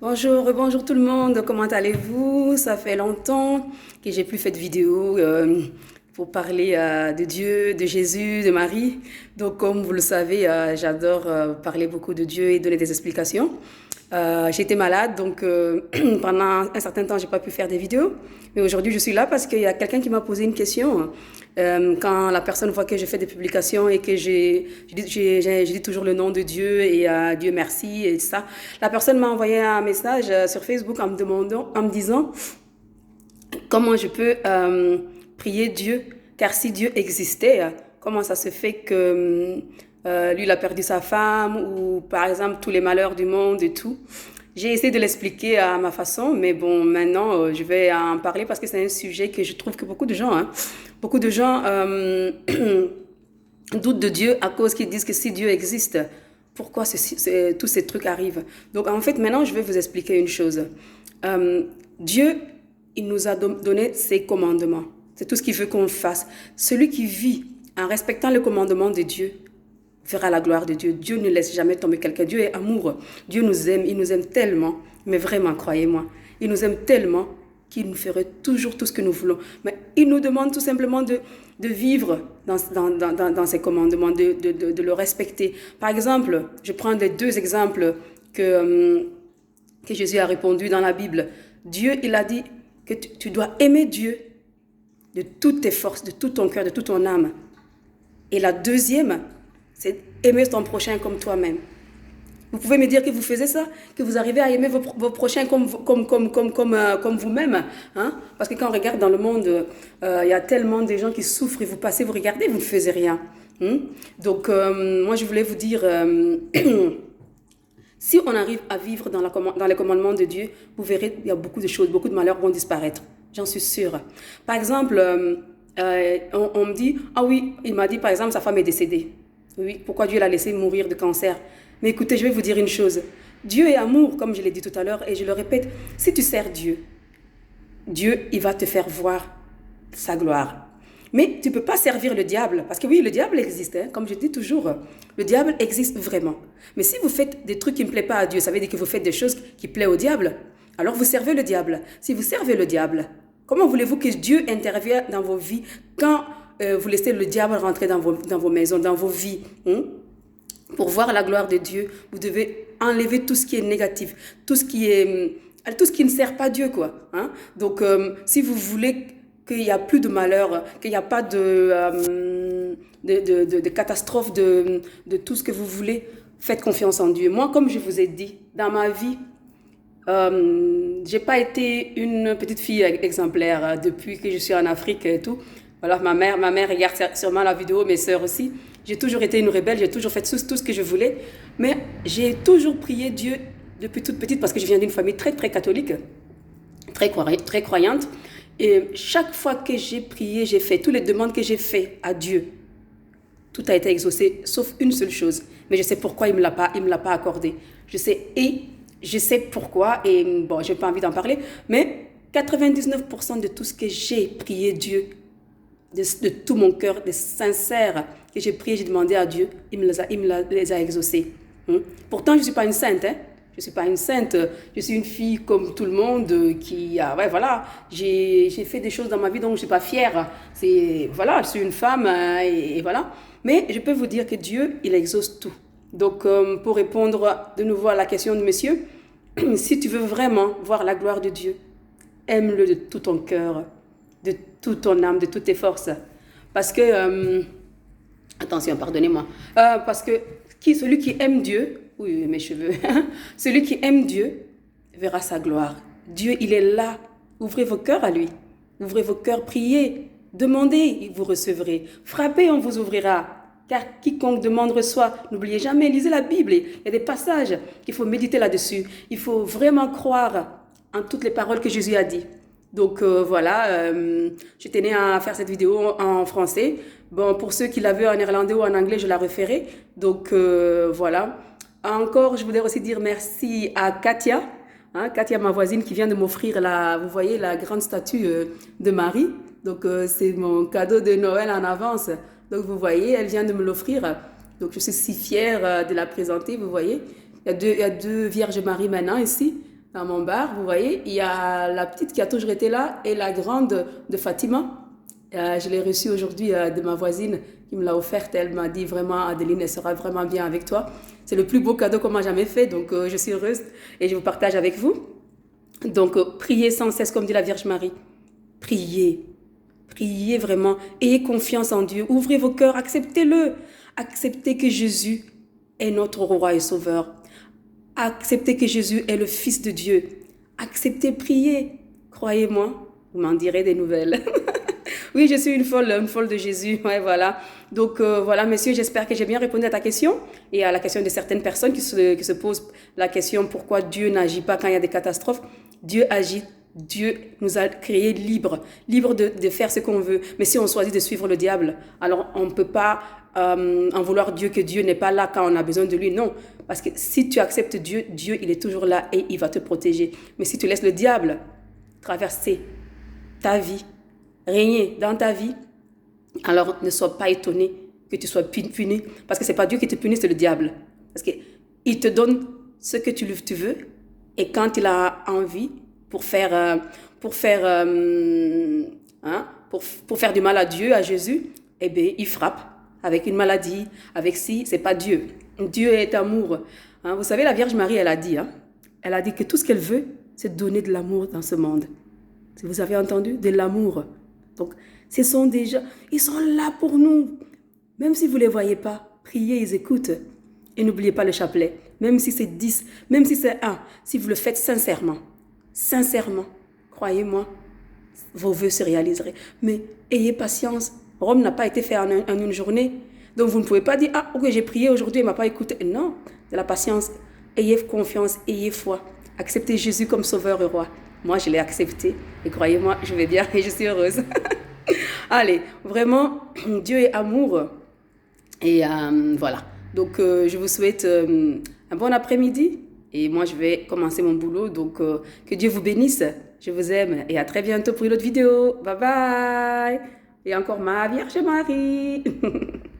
Bonjour, bonjour tout le monde, comment allez-vous? Ça fait longtemps que j'ai plus fait de vidéo pour parler de Dieu, de Jésus, de Marie. Donc comme vous le savez, j'adore parler beaucoup de Dieu et donner des explications. J'étais malade, donc pendant un certain temps, j'ai pas pu faire des vidéos. Mais aujourd'hui, je suis là parce qu'il y a quelqu'un qui m'a posé une question. Quand la personne voit que je fais des publications et que je dis toujours le nom de Dieu et Dieu merci et ça, la personne m'a envoyé un message sur Facebook en me disant comment je peux prier Dieu, car si Dieu existait, comment ça se fait que lui, il a perdu sa femme ou par exemple tous les malheurs du monde et tout. J'ai essayé de l'expliquer à ma façon, mais bon, maintenant, je vais en parler parce que c'est un sujet que je trouve que beaucoup de gens doutent de Dieu à cause qu'ils disent que si Dieu existe, pourquoi tous ces trucs arrivent. Donc, en fait, maintenant, je vais vous expliquer une chose. Dieu, il nous a donné ses commandements. C'est tout ce qu'il veut qu'on fasse. Celui qui vit en respectant le commandement de Dieu verra la gloire de Dieu. Dieu ne laisse jamais tomber quelqu'un. Dieu est amour. Dieu nous aime. Il nous aime tellement. Mais vraiment, croyez-moi, il nous aime tellement qu'il nous ferait toujours tout ce que nous voulons. Mais il nous demande tout simplement de vivre dans ses commandements, de le respecter. Par exemple, je prends les deux exemples que Jésus a répondu dans la Bible. Dieu, il a dit que tu dois aimer Dieu de toutes tes forces, de tout ton cœur, de toute ton âme. Et la deuxième, c'est aimer ton prochain comme toi-même. Vous pouvez me dire que vous faisiez ça, que vous arrivez à aimer vos prochains comme vous-même. Hein? Parce que quand on regarde dans le monde, il y a tellement de gens qui souffrent et vous passez, vous regardez, vous ne faisiez rien. Donc, moi, je voulais vous dire, si on arrive à vivre dans les commandements de Dieu, vous verrez, il y a beaucoup de choses, beaucoup de malheurs vont disparaître. J'en suis sûre. Par exemple, on me dit, ah oui, il m'a dit, par exemple, sa femme est décédée. Oui, pourquoi Dieu l'a laissé mourir de cancer? Mais écoutez, je vais vous dire une chose. Dieu est amour, comme je l'ai dit tout à l'heure, et je le répète, si tu sers Dieu, Dieu, il va te faire voir sa gloire. Mais tu ne peux pas servir le diable, parce que oui, le diable existe, hein, comme je dis toujours, le diable existe vraiment. Mais si vous faites des trucs qui ne plaisent pas à Dieu, ça veut dire que vous faites des choses qui plaisent au diable, alors vous servez le diable. Si vous servez le diable, comment voulez-vous que Dieu intervienne dans vos vies quand vous laissez le diable rentrer dans vos maisons, dans vos vies? Pour voir la gloire de Dieu, vous devez enlever tout ce qui est négatif, tout ce qui ne sert pas Dieu, quoi. Hein? Donc, si vous voulez qu'il n'y a plus de malheur, qu'il n'y a pas de catastrophe, de tout ce que vous voulez, faites confiance en Dieu. Moi, comme je vous ai dit, dans ma vie, j'ai pas été une petite fille exemplaire depuis que je suis en Afrique et tout. Voilà, ma mère regarde sûrement la vidéo, mes sœurs aussi. J'ai toujours été une rebelle, j'ai toujours fait tout ce que je voulais. Mais j'ai toujours prié Dieu depuis toute petite parce que je viens d'une famille très, très catholique, très croyante. Et chaque fois que j'ai prié, j'ai fait toutes les demandes que j'ai fait à Dieu. Tout a été exaucé, sauf une seule chose. Mais je sais pourquoi il me l'a pas accordé. Je sais pourquoi, et bon, j'ai pas envie d'en parler, mais 99% de tout ce que j'ai prié Dieu, de tout mon cœur, de sincère, que j'ai prié, j'ai demandé à Dieu, il me les a exaucés. Pourtant, je ne suis pas une sainte, hein. Je ne suis pas une sainte, je suis une fille comme tout le monde qui a, ouais, voilà, j'ai fait des choses dans ma vie dont je ne suis pas fière. Voilà, je suis une femme et voilà. Mais je peux vous dire que Dieu, il exauce tout. Donc, pour répondre de nouveau à la question de monsieur, si tu veux vraiment voir la gloire de Dieu, aime-le de tout ton cœur, de toute ton âme, de toutes tes forces. Parce que, attention, pardonnez-moi, parce que celui qui aime Dieu, oui, mes cheveux, celui qui aime Dieu verra sa gloire. Dieu, il est là. Ouvrez vos cœurs à lui. Ouvrez vos cœurs, priez, demandez, vous recevrez. Frappez, on vous ouvrira. Car quiconque demande reçoit. N'oubliez jamais, lisez la Bible. Il y a des passages qu'il faut méditer là-dessus. Il faut vraiment croire en toutes les paroles que Jésus a dit. Donc voilà, je tenais à faire cette vidéo en français. Bon, pour ceux qui la veulent en néerlandais ou en anglais, je la referai. Donc voilà. Encore, je voudrais aussi dire merci à Katia. Hein, Katia, ma voisine, qui vient de m'offrir vous voyez, la grande statue de Marie. Donc c'est mon cadeau de Noël en avance. Donc vous voyez, elle vient de me l'offrir. Donc je suis si fière de la présenter, vous voyez. Il y a deux Vierges Marie maintenant ici. dans mon bar, vous voyez, il y a la petite qui a toujours été là et la grande de Fatima. Je l'ai reçue aujourd'hui de ma voisine qui me l'a offerte. Elle m'a dit vraiment, Adeline, elle sera vraiment bien avec toi. C'est le plus beau cadeau qu'on m'a jamais fait, donc je suis heureuse et je vous partage avec vous. Donc, priez sans cesse, comme dit la Vierge Marie. Priez. Priez vraiment. Ayez confiance en Dieu. Ouvrez vos cœurs. Acceptez-le. Acceptez que Jésus est notre roi et sauveur. Acceptez que Jésus est le Fils de Dieu. Acceptez, priez. Croyez-moi, vous m'en direz des nouvelles. Oui, je suis une folle de Jésus. Ouais, voilà. Donc, voilà, messieurs, j'espère que j'ai bien répondu à ta question et à la question de certaines personnes qui se posent la question pourquoi Dieu n'agit pas quand il y a des catastrophes. Dieu agit. Dieu nous a créés libres de faire ce qu'on veut. Mais si on choisit de suivre le diable, alors on ne peut pas en vouloir Dieu que Dieu n'est pas là quand on a besoin de lui. Non, parce que si tu acceptes Dieu, Dieu, il est toujours là et il va te protéger. Mais si tu laisses le diable traverser ta vie, régner dans ta vie, alors ne sois pas étonné que tu sois puni. Parce que ce n'est pas Dieu qui te punit, c'est le diable. Parce qu'il te donne ce que tu veux et quand il a envie pour faire du mal à Dieu, à Jésus, eh bien, il frappe avec une maladie, avec c'est pas Dieu. Dieu est amour. Hein, vous savez, la Vierge Marie, elle a dit que tout ce qu'elle veut, c'est donner de l'amour dans ce monde. Si vous avez entendu, de l'amour. Donc, ils sont là pour nous. Même si vous ne les voyez pas, priez, ils écoutent. Et n'oubliez pas le chapelet. Même si c'est 10, même si c'est 1, si vous le faites sincèrement, croyez-moi, vos vœux se réaliseraient. Mais ayez patience. Rome n'a pas été fait en une journée. Donc, vous ne pouvez pas dire, ok, j'ai prié aujourd'hui, il ne m'a pas écouté. Non, de la patience. Ayez confiance, ayez foi. Acceptez Jésus comme sauveur et roi. Moi, je l'ai accepté. Et croyez-moi, je vais bien et je suis heureuse. Allez, vraiment, Dieu est amour. Et voilà. Donc, je vous souhaite un bon après-midi. Et moi, je vais commencer mon boulot. Donc, que Dieu vous bénisse. Je vous aime. Et à très bientôt pour une autre vidéo. Bye bye. Et encore ma Vierge Marie.